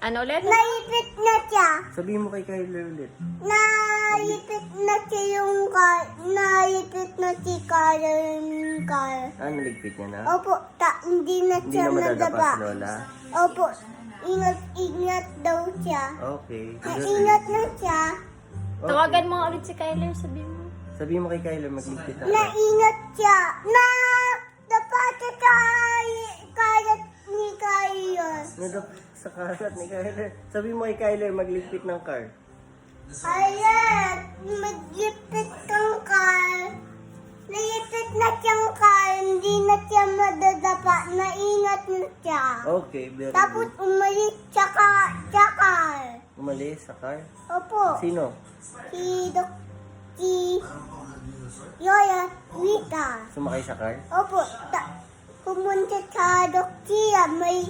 Ano ulit? Naipit na siya. Sabihin mo kay Kyler ulit. Naipit na siya yung car. Naipit na si Carl. Naligpit niya na? Opo, hindi na Hindi siya na madadapa nadapa. si Lola? Opo, ingat daw siya. Okay. Naingat na siya. Okay. Tawagan mo ulit si Kyler, sabihin mo. Sabihin mo kay Kyler magligpit na. Naingat siya. Dapa siya sa karat ni Carl. Nadapa sa karat ni Kyler. Sabihin mo kay Kyler magligpit ng car. Ayan, maglipit kang car. Naipit na siyang car. Hindi na siya madadapa. Naingat na siya. Okay, very Tapos good. umalis siya car. Umalis sa car? Opo. Sino? Si Yoya Rita. Sumakay sa car? Opo, pumunta sa doktiya, may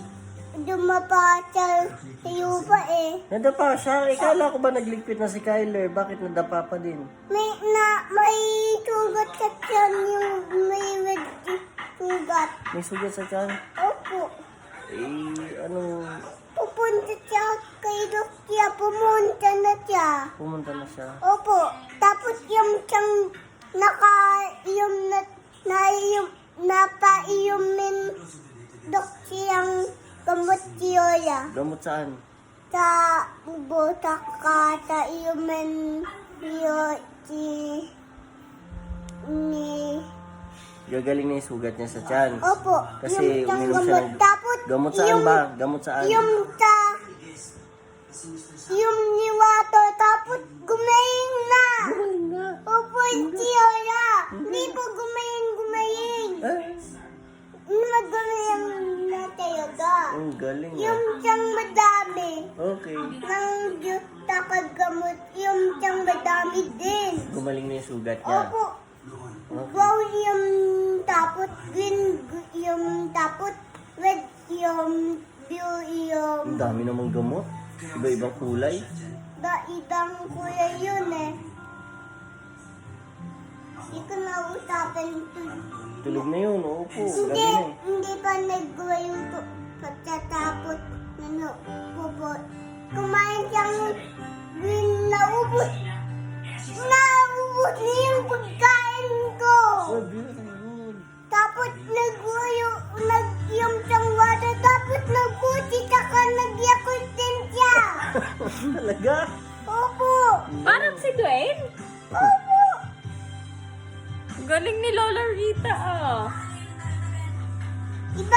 dumapa sa yuba eh. Nadapa siya. Ikala ko ba nagligpit na si Kyler? Bakit nadapa pa din? May sugat sa tiyan yung may red sugat. May sugat sa tiyan? Opo, Anong pupunta siya kay doktiya, pumunta na siya. pumunta na siya? Opo, tapos yung siyang napaiumin doksiyang gamot si Yoya. Gamot saan? Sa buta ka sa iumin ni Gagaling na yung sugat niya sa tiyan. Opo, Kasi yung uminom siya ng... tapos Gamot saan ba? Gamot saan? Yung niwato, tapos gumayin na. Galing na. Opo, si Yoya. Hindi po gumayin. Magaling na talaga. Ang galing Yung ah. siyang madami. Okay. Nang Diyos takagamot, yung siyang madami din. Gumaling na yung sugat niya. Opo. Wow, yung tapot green, yung tapot red, yung blue, yung Ang dami namang gamot. Iba-ibang kulay. ibang kulay yun eh. Hindi ko nausapin ito. Tulog na yun. Opo. Hindi, Gabi na eh. hindi pa nagawa yung pagkatapos na ubot. Kumain siyang green na ubot. Naubot niya yung pagkain ko. Oh, beautiful. Tapos yung siyang water. Tapos nagputi ka nagyakot din siya. Talaga? Opo. Parang si Dwayne. Opo. Galing ni Lola Rita, ah. Iba